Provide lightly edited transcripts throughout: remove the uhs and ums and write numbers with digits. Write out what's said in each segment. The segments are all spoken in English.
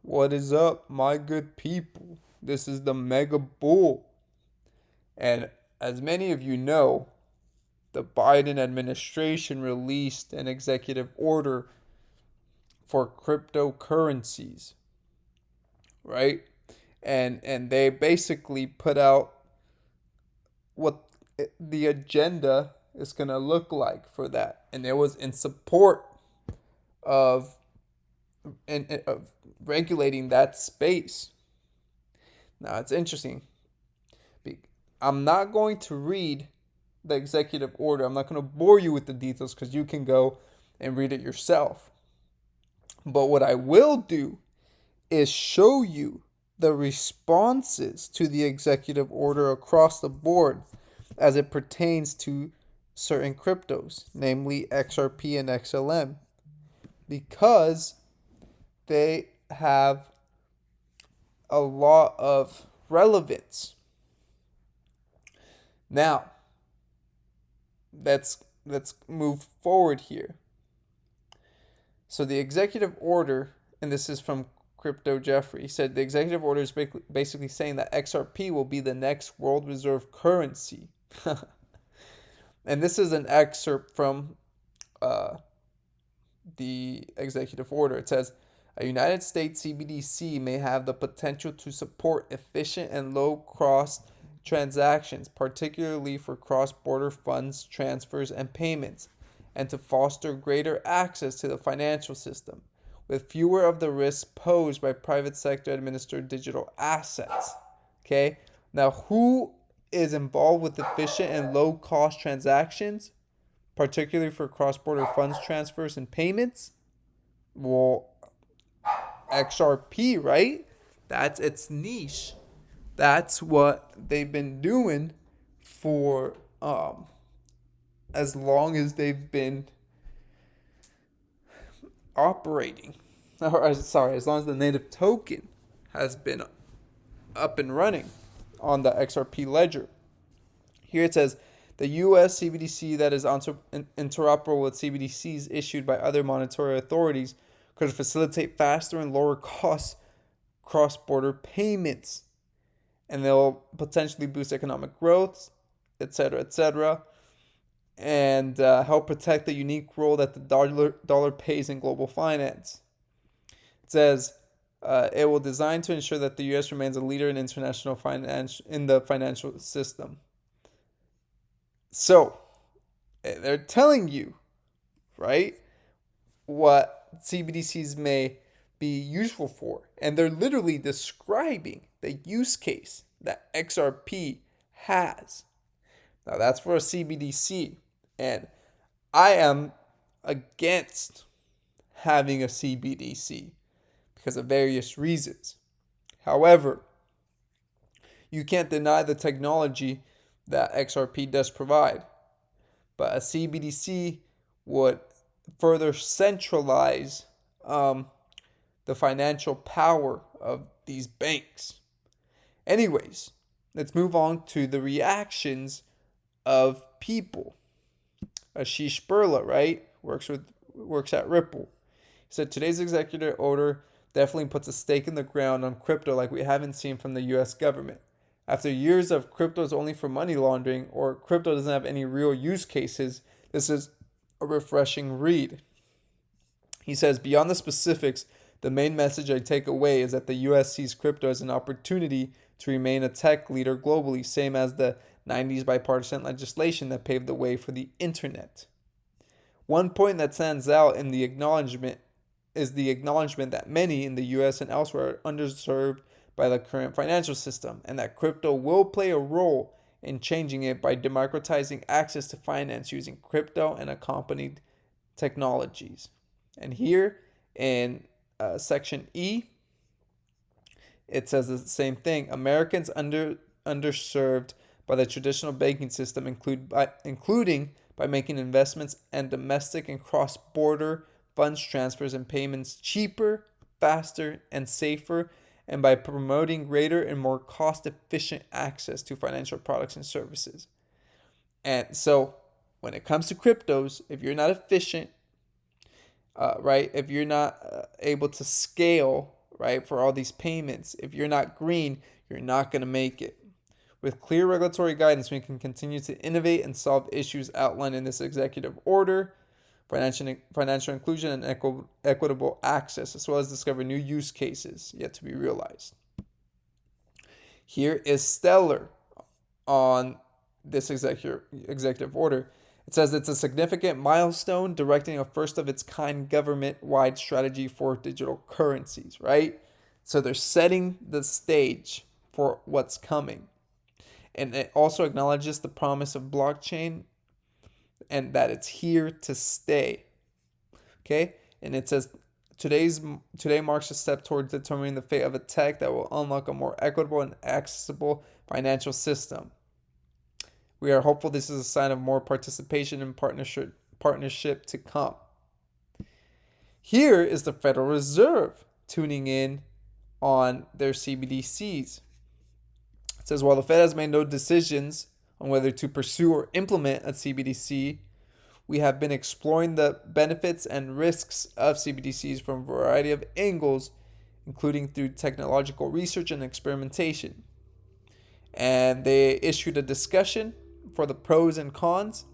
What is up, my good people? This is the Mega Bull. And as many of you know, the Biden administration released an executive order for cryptocurrencies, right? And they basically put out what the agenda is going to look like for that. And it was in support of of regulating that space. Now, it's interesting. I'm not going to read the executive order. I'm not going to bore you with the details because you can go and read it yourself. But what I will do is show you the responses to the executive order across the board as it pertains to certain cryptos, namely XRP and XLM, because they have a lot of relevance. Now, let's move forward here. So the executive order, and this is from Crypto Jeffrey, he said the executive order is basically saying that XRP will be the next world reserve currency. And this is an excerpt from the executive order. It says, a United States CBDC may have the potential to support efficient and low-cost transactions, particularly for cross-border funds transfers and payments, and to foster greater access to the financial system, with fewer of the risks posed by private sector administered digital assets. Okay? Now, who is involved with efficient and low-cost transactions, particularly for cross-border funds transfers and payments? Well, XRP, right? That's its niche. That's what they've been doing for as long as they've been operating. Or sorry, as long as the native token has been up and running on the XRP ledger. Here it says the US CBDC that is interoperable with CBDCs issued by other monetary authorities could facilitate faster and lower cost cross-border payments, and they'll potentially boost economic growth, etc., and help protect the unique role that the dollar plays in global finance. It says it will design to ensure that the U.S. remains a leader in international finance in the financial system. So they're telling you, right, what CBDCs may be useful for, and they're literally describing the use case that XRP has. Now that's for a CBDC, and I am against having a CBDC because of various reasons. However, you can't deny the technology that XRP does provide, but a CBDC would further centralize the financial power of these banks. Anyways, let's move on to the reactions of people. Ashish Burla, right, works at Ripple. He said today's executive order definitely puts a stake in the ground on crypto like we haven't seen from the US government. After years of crypto is only for money laundering or crypto doesn't have any real use cases, this is a refreshing read. He says, beyond the specifics, the main message I take away is that the US sees crypto as an opportunity to remain a tech leader globally, same as the 90s bipartisan legislation that paved the way for the internet. One point that stands out in the acknowledgement is the acknowledgement that many in the US and elsewhere are underserved by the current financial system, and that crypto will play a role in changing it by democratizing access to finance using crypto and accompanied technologies. And here in section E, it says the same thing. Americans underserved by the traditional banking system, including by making investments and domestic and cross-border funds transfers and payments cheaper, faster, and safer, and by promoting greater and more cost-efficient access to financial products and services. And so when it comes to cryptos, if you're not efficient, right, if you're not able to scale, right? For all these payments. If you're not green, you're not going to make it. With clear regulatory guidance, we can continue to innovate and solve issues outlined in this executive order, financial inclusion, and equitable access, as well as discover new use cases yet to be realized. Here is stellar on this executive order. It says it's a significant milestone directing a first of its kind government-wide strategy for digital currencies, right? So they're setting the stage for what's coming. And it also acknowledges the promise of blockchain and that it's here to stay. Okay? And it says today marks a step towards determining the fate of a tech that will unlock a more equitable and accessible financial system. We are hopeful this is a sign of more participation and partnership to come. Here is the Federal Reserve tuning in on their CBDCs. It says, while the Fed has made no decisions on whether to pursue or implement a CBDC, we have been exploring the benefits and risks of CBDCs from a variety of angles, including through technological research and experimentation. And they issued a discussion for the pros and cons,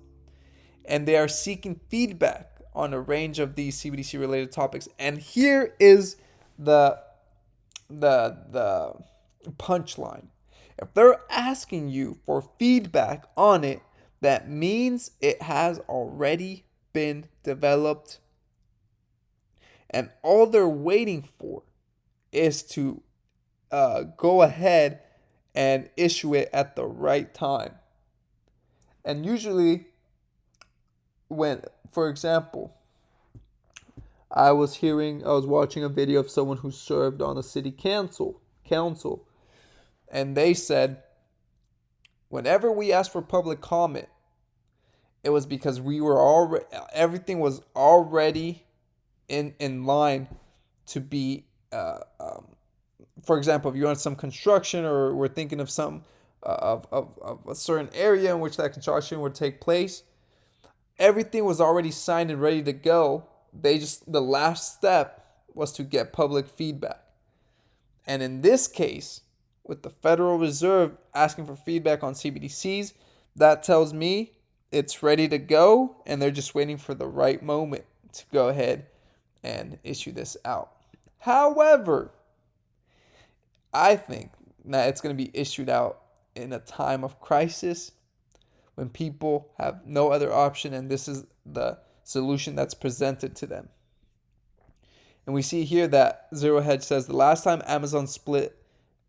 and they are seeking feedback on a range of these CBDC related topics. And here is the punchline. If they're asking you for feedback on it, that means it has already been developed. And all they're waiting for is to go ahead and issue it at the right time. And usually, when, for example, I was watching a video of someone who served on a city council, and they said, whenever we asked for public comment, it was because everything was already in line to be, for example, if you want some construction or we're thinking of some of a certain area in which that construction would take place, everything was already signed and ready to go. The last step was to get public feedback. And in this case, with the Federal Reserve asking for feedback on CBDCs, that tells me it's ready to go and they're just waiting for the right moment to go ahead and issue this out. However, I think that it's going to be issued out in a time of crisis when people have no other option, and this is the solution that's presented to them. And we see here that Zero Hedge says the last time Amazon split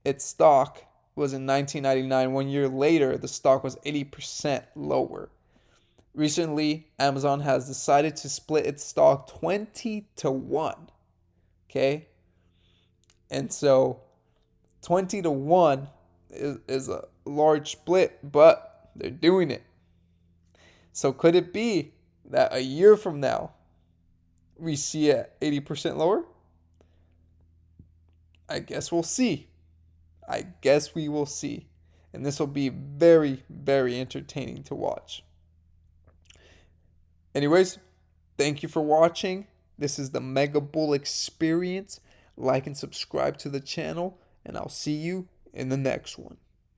its stock was in 1999. 1 year later, the stock was 80% lower. Recently, Amazon has decided to split its stock 20-1. Okay? And so 20-1 is a large split, but they're doing it. So could it be that a year from now, we see it 80% lower? I guess we'll see. I guess we will see. And this will be very, very entertaining to watch. Anyways, thank you for watching. This is the Mega Bull Experience. Like and subscribe to the channel, and I'll see you in the next one.